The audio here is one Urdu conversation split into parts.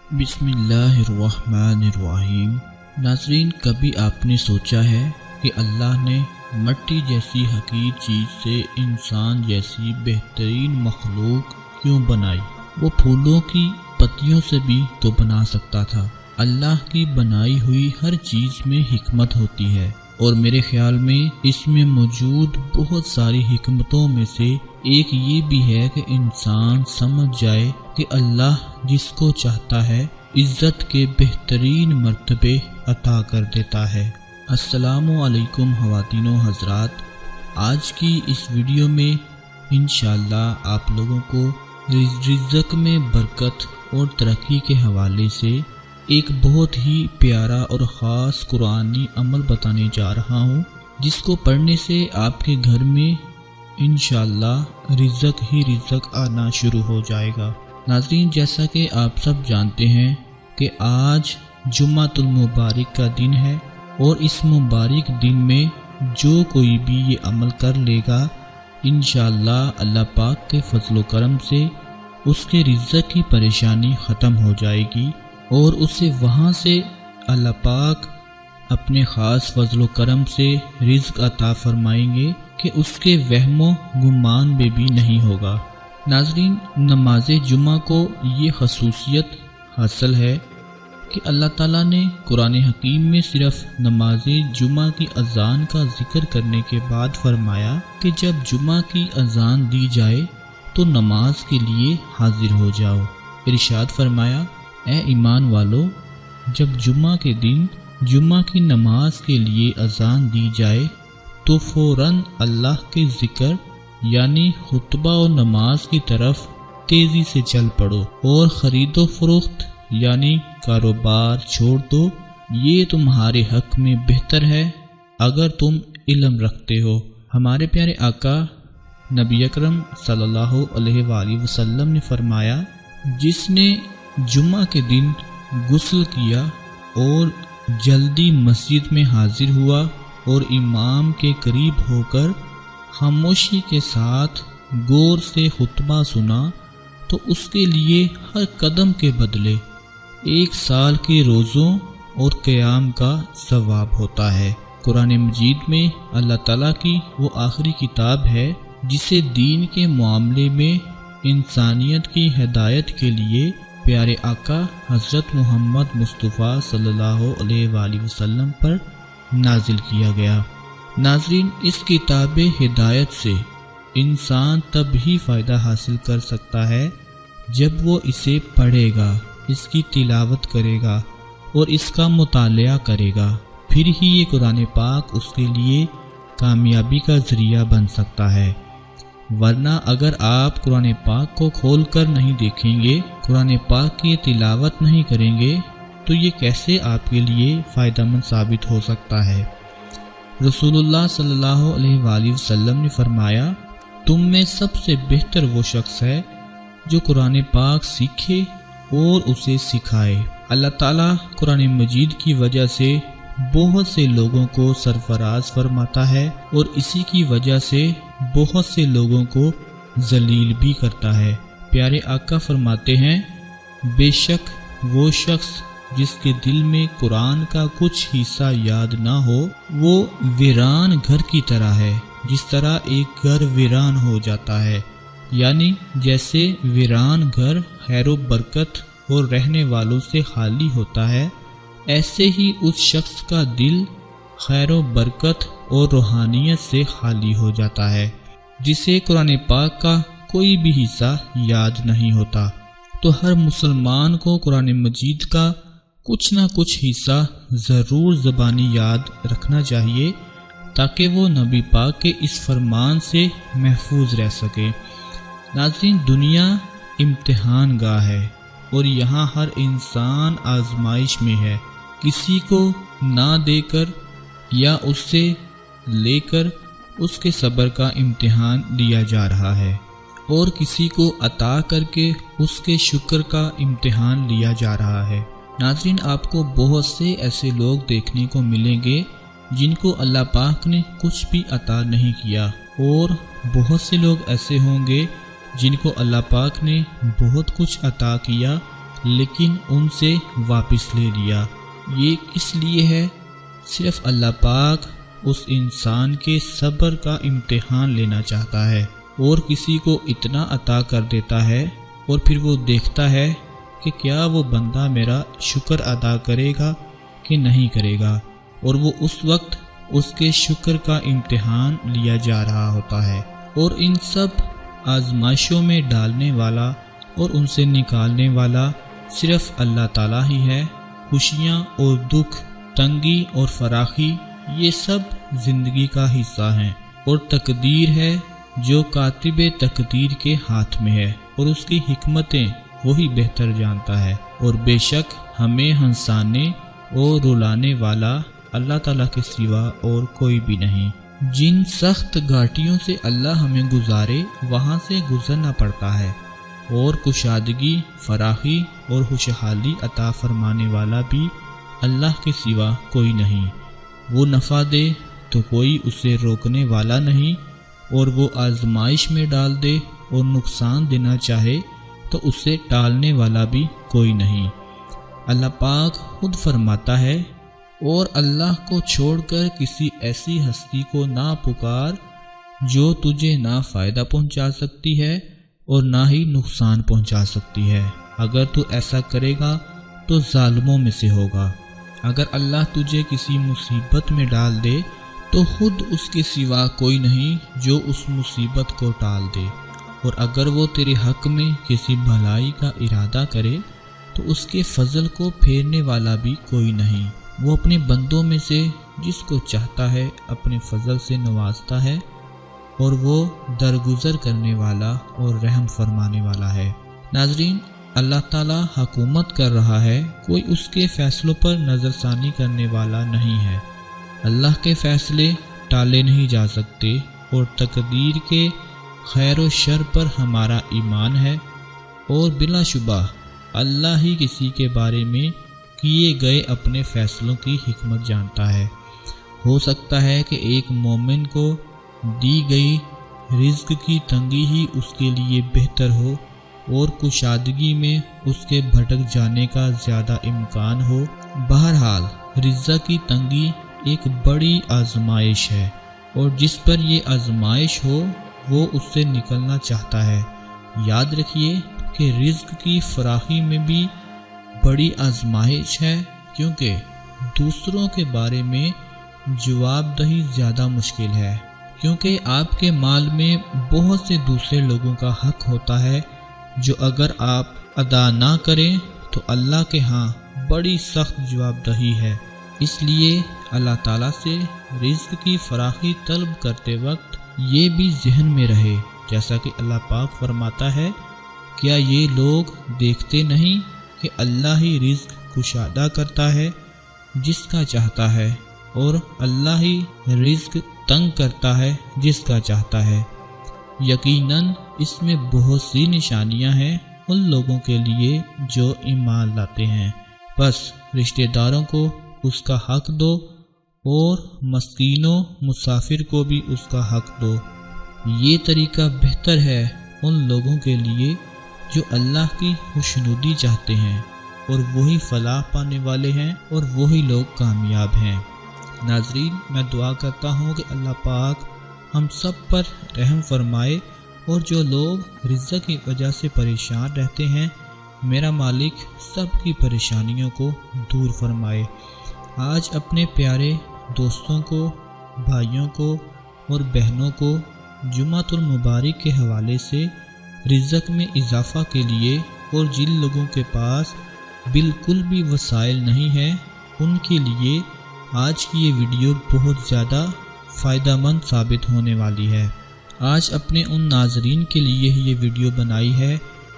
بسم اللہ الرحمن الرحیم۔ ناظرین، کبھی آپ نے سوچا ہے کہ اللہ نے مٹی جیسی حقیر چیز سے انسان جیسی بہترین مخلوق کیوں بنائی؟ وہ پھولوں کی پتیوں سے بھی تو بنا سکتا تھا۔ اللہ کی بنائی ہوئی ہر چیز میں حکمت ہوتی ہے، اور میرے خیال میں اس میں موجود بہت ساری حکمتوں میں سے ایک یہ بھی ہے کہ انسان سمجھ جائے کہ اللہ جس کو چاہتا ہے عزت کے بہترین مرتبے عطا کر دیتا ہے۔ السلام علیکم خواتین و حضرات، آج کی اس ویڈیو میں انشاءاللہ آپ لوگوں کو رزق میں برکت اور ترقی کے حوالے سے ایک بہت ہی پیارا اور خاص قرآنی عمل بتانے جا رہا ہوں، جس کو پڑھنے سے آپ کے گھر میں انشاءاللہ رزق ہی رزق آنا شروع ہو جائے گا۔ ناظرین، جیسا کہ آپ سب جانتے ہیں کہ آج جمعۃ المبارک کا دن ہے، اور اس مبارک دن میں جو کوئی بھی یہ عمل کر لے گا انشاءاللہ اللہ پاک کے فضل و کرم سے اس کے رزق کی پریشانی ختم ہو جائے گی، اور اسے وہاں سے اللہ پاک اپنے خاص فضل و کرم سے رزق عطا فرمائیں گے کہ اس کے وہم و گمان میں بھی نہیں ہوگا۔ ناظرین، نماز جمعہ کو یہ خصوصیت حاصل ہے کہ اللہ تعالیٰ نے قرآن حکیم میں صرف نماز جمعہ کی اذان کا ذکر کرنے کے بعد فرمایا کہ جب جمعہ کی اذان دی جائے تو نماز کے لیے حاضر ہو جاؤ۔ ارشاد فرمایا، اے ایمان والو، جب جمعہ کے دن جمعہ کی نماز کے لیے اذان دی جائے تو فوراً اللہ کے ذکر یعنی خطبہ و نماز کی طرف تیزی سے چل پڑو، اور خرید و فروخت یعنی کاروبار چھوڑ دو، یہ تمہارے حق میں بہتر ہے اگر تم علم رکھتے ہو۔ ہمارے پیارے آقا نبی اکرم صلی اللہ علیہ وآلہ وسلم نے فرمایا، جس نے جمعہ کے دن غسل کیا اور جلدی مسجد میں حاضر ہوا اور امام کے قریب ہو کر خاموشی کے ساتھ غور سے خطبہ سنا تو اس کے لیے ہر قدم کے بدلے 1 سال کے روزوں اور قیام کا ثواب ہوتا ہے۔ قرآن مجید میں اللہ تعالیٰ کی وہ آخری کتاب ہے جسے دین کے معاملے میں انسانیت کی ہدایت کے لیے پیارے آقا حضرت محمد مصطفیٰ صلی اللہ علیہ وآلہ وسلم پر نازل کیا گیا۔ ناظرین، اس کتاب ہدایت سے انسان تب ہی فائدہ حاصل کر سکتا ہے جب وہ اسے پڑھے گا، اس کی تلاوت کرے گا اور اس کا مطالعہ کرے گا، پھر ہی یہ قرآن پاک اس کے لیے کامیابی کا ذریعہ بن سکتا ہے۔ ورنہ اگر آپ قرآن پاک کو کھول کر نہیں دیکھیں گے، قرآن پاک کی تلاوت نہیں کریں گے، تو یہ کیسے آپ کے لیے فائدہ مند ثابت ہو سکتا ہے؟ رسول اللہ صلی اللہ علیہ وآلہ وسلم نے فرمایا، تم میں سب سے بہتر وہ شخص ہے جو قرآن پاک سیکھے اور اسے سکھائے۔ اللہ تعالیٰ قرآن مجید کی وجہ سے بہت سے لوگوں کو سرفراز فرماتا ہے، اور اسی کی وجہ سے بہت سے لوگوں کو ذلیل بھی کرتا ہے۔ پیارے آقا فرماتے ہیں، بے شک وہ شخص جس کے دل میں قرآن کا کچھ حصہ یاد نہ ہو وہ ویران گھر کی طرح ہے، جس طرح ایک گھر ویران ہو جاتا ہے، یعنی جیسے ویران گھر خیر و برکت اور رہنے والوں سے خالی ہوتا ہے، ایسے ہی اس شخص کا دل خیر و برکت اور روحانیت سے خالی ہو جاتا ہے جسے قرآن پاک کا کوئی بھی حصہ یاد نہیں ہوتا۔ تو ہر مسلمان کو قرآن مجید کا کچھ نہ کچھ حصہ ضرور زبانی یاد رکھنا چاہیے تاکہ وہ نبی پاک کے اس فرمان سے محفوظ رہ سکے۔ ناظرین، دنیا امتحان گاہ ہے، اور یہاں ہر انسان آزمائش میں ہے۔ کسی کو نہ دے کر یا اس سے لے کر اس کے صبر کا امتحان لیا جا رہا ہے، اور کسی کو عطا کر کے اس کے شکر کا امتحان لیا جا رہا ہے۔ ناظرین، آپ کو بہت سے ایسے لوگ دیکھنے کو ملیں گے جن کو اللہ پاک نے کچھ بھی عطا نہیں کیا، اور بہت سے لوگ ایسے ہوں گے جن کو اللہ پاک نے بہت کچھ عطا کیا لیکن ان سے واپس لے لیا۔ یہ کس لیے ہے؟ صرف اللہ پاک اس انسان کے صبر کا امتحان لینا چاہتا ہے، اور کسی کو اتنا عطا کر دیتا ہے اور پھر وہ دیکھتا ہے کہ کیا وہ بندہ میرا شکر ادا کرے گا کہ نہیں کرے گا، اور وہ اس وقت اس کے شکر کا امتحان لیا جا رہا ہوتا ہے۔ اور ان سب آزمائشوں میں ڈالنے والا اور ان سے نکالنے والا صرف اللہ تعالیٰ ہی ہے۔ خوشیاں اور دکھ، تنگی اور فراخی، یہ سب زندگی کا حصہ ہیں، اور تقدیر ہے جو کاتب تقدیر کے ہاتھ میں ہے، اور اس کی حکمتیں وہی بہتر جانتا ہے۔ اور بے شک ہمیں ہنسانے اور رلانے والا اللہ تعالیٰ کے سوا اور کوئی بھی نہیں۔ جن سخت گھاٹیوں سے اللہ ہمیں گزارے وہاں سے گزرنا پڑتا ہے، اور کشادگی، فراخی اور خوشحالی عطا فرمانے والا بھی اللہ کے سوا کوئی نہیں۔ وہ نفع دے تو کوئی اسے روکنے والا نہیں، اور وہ آزمائش میں ڈال دے اور نقصان دینا چاہے تو اسے ٹالنے والا بھی کوئی نہیں۔ اللہ پاک خود فرماتا ہے، اور اللہ کو چھوڑ کر کسی ایسی ہستی کو نہ پکار جو تجھے نہ فائدہ پہنچا سکتی ہے اور نہ ہی نقصان پہنچا سکتی ہے۔ اگر تو ایسا کرے گا تو ظالموں میں سے ہوگا۔ اگر اللہ تجھے کسی مصیبت میں ڈال دے تو خود اس کے سوا کوئی نہیں جو اس مصیبت کو ٹال دے، اور اگر وہ تیرے حق میں کسی بھلائی کا ارادہ کرے تو اس کے فضل کو پھیرنے والا بھی کوئی نہیں۔ وہ اپنے بندوں میں سے جس کو چاہتا ہے اپنے فضل سے نوازتا ہے، اور وہ درگزر کرنے والا اور رحم فرمانے والا ہے۔ ناظرین، اللہ تعالیٰ حکومت کر رہا ہے، کوئی اس کے فیصلوں پر نظر ثانی کرنے والا نہیں ہے۔ اللہ کے فیصلے ٹالے نہیں جا سکتے، اور تقدیر کے خیر و شر پر ہمارا ایمان ہے، اور بلا شبہ اللہ ہی کسی کے بارے میں کیے گئے اپنے فیصلوں کی حکمت جانتا ہے۔ ہو سکتا ہے کہ ایک مومن کو دی گئی رزق کی تنگی ہی اس کے لیے بہتر ہو، اور کشادگی میں اس کے بھٹک جانے کا زیادہ امکان ہو۔ بہرحال رزق کی تنگی ایک بڑی آزمائش ہے، اور جس پر یہ آزمائش ہو وہ اس سے نکلنا چاہتا ہے۔ یاد رکھیے کہ رزق کی فراخی میں بھی بڑی آزمائش ہے، کیونکہ دوسروں کے بارے میں جواب دہی زیادہ مشکل ہے، کیونکہ آپ کے مال میں بہت سے دوسرے لوگوں کا حق ہوتا ہے جو اگر آپ ادا نہ کریں تو اللہ کے ہاں بڑی سخت جواب دہی ہے۔ اس لیے اللہ تعالیٰ سے رزق کی فراخی طلب کرتے وقت یہ بھی ذہن میں رہے، جیسا کہ اللہ پاک فرماتا ہے، کیا یہ لوگ دیکھتے نہیں کہ اللہ ہی رزق کشادہ کرتا ہے جس کا چاہتا ہے، اور اللہ ہی رزق تنگ کرتا ہے جس کا چاہتا ہے۔ یقیناً اس میں بہت سی نشانیاں ہیں ان لوگوں کے لیے جو ایمان لاتے ہیں۔ بس رشتہ داروں کو اس کا حق دو، اور مسکینوں مسافر کو بھی اس کا حق دو۔ یہ طریقہ بہتر ہے ان لوگوں کے لیے جو اللہ کی خوشنودی چاہتے ہیں، اور وہی فلاح پانے والے ہیں، اور وہی لوگ کامیاب ہیں۔ ناظرین، میں دعا کرتا ہوں کہ اللہ پاک ہم سب پر رحم فرمائے، اور جو لوگ رزق کی وجہ سے پریشان رہتے ہیں، میرا مالک سب کی پریشانیوں کو دور فرمائے۔ آج اپنے پیارے دوستوں کو، بھائیوں کو اور بہنوں کو جمعۃ المبارک کے حوالے سے رزق میں اضافہ کے لیے، اور جن لوگوں کے پاس بالکل بھی وسائل نہیں ہیں ان کے لیے آج کی یہ ویڈیو بہت زیادہ فائدہ مند ثابت ہونے والی ہے۔ آج اپنے ان ناظرین کے لیے ہی یہ ویڈیو بنائی ہے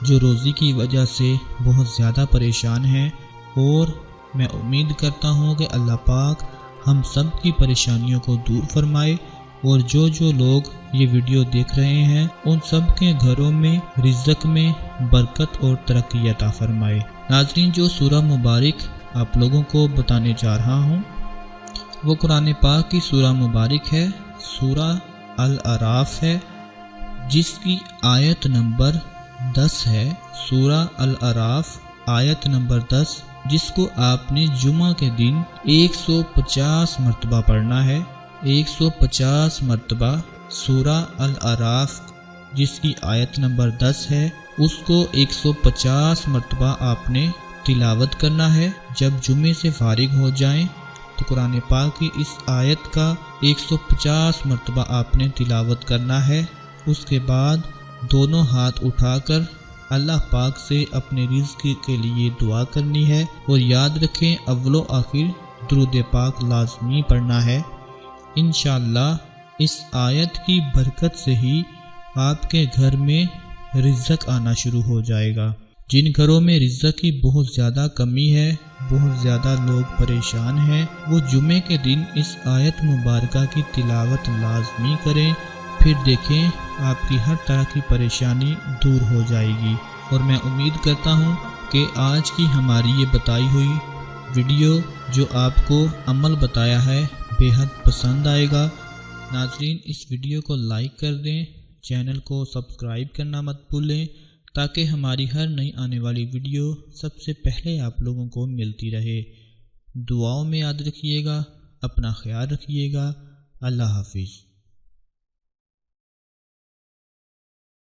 جو روزی کی وجہ سے بہت زیادہ پریشان ہیں، اور میں امید کرتا ہوں کہ اللہ پاک ہم سب کی پریشانیوں کو دور فرمائے، اور جو لوگ یہ ویڈیو دیکھ رہے ہیں ان سب کے گھروں میں رزق میں برکت اور ترقی عطا فرمائے۔ ناظرین، جو سورہ مبارک آپ لوگوں کو بتانے جا رہا ہوں وہ قرآن پاک کی سورہ مبارک ہے، سورہ الاعراف ہے، جس کی آیت نمبر 10 ہے۔ سورہ الاعراف آیت نمبر 10 جس کو آپ نے جمعہ کے دن 150 مرتبہ پڑھنا ہے، 150 مرتبہ سورہ الاعراف جس کی آیت نمبر 10 ہے، اس کو 150 مرتبہ آپ نے تلاوت کرنا ہے۔ جب جمعے سے فارغ ہو جائیں تو قرآن پاک کی اس آیت کا 150 مرتبہ آپ نے تلاوت کرنا ہے۔ اس کے بعد دونوں ہاتھ اٹھا کر اللہ پاک سے اپنے رزق کے لیے دعا کرنی ہے، اور یاد رکھیں اول و آخر درود پاک لازمی پڑھنا ہے۔ انشاءاللہ اس آیت کی برکت سے ہی آپ کے گھر میں رزق آنا شروع ہو جائے گا۔ جن گھروں میں رزق کی بہت زیادہ کمی ہے، بہت زیادہ لوگ پریشان ہیں، وہ جمعے کے دن اس آیت مبارکہ کی تلاوت لازمی کریں، پھر دیکھیں آپ کی ہر طرح کی پریشانی دور ہو جائے گی۔ اور میں امید کرتا ہوں کہ آج کی ہماری یہ بتائی ہوئی ویڈیو جو آپ کو عمل بتایا ہے بے حد پسند آئے گا۔ ناظرین اس ویڈیو کو لائک کر دیں، چینل کو سبسکرائب کرنا مت بھولیں تاکہ ہماری ہر نئی آنے والی ویڈیو سب سے پہلے آپ لوگوں کو ملتی رہے۔ دعاؤں میں یاد رکھیے گا، اپنا خیال رکھیے گا۔ اللہ حافظ۔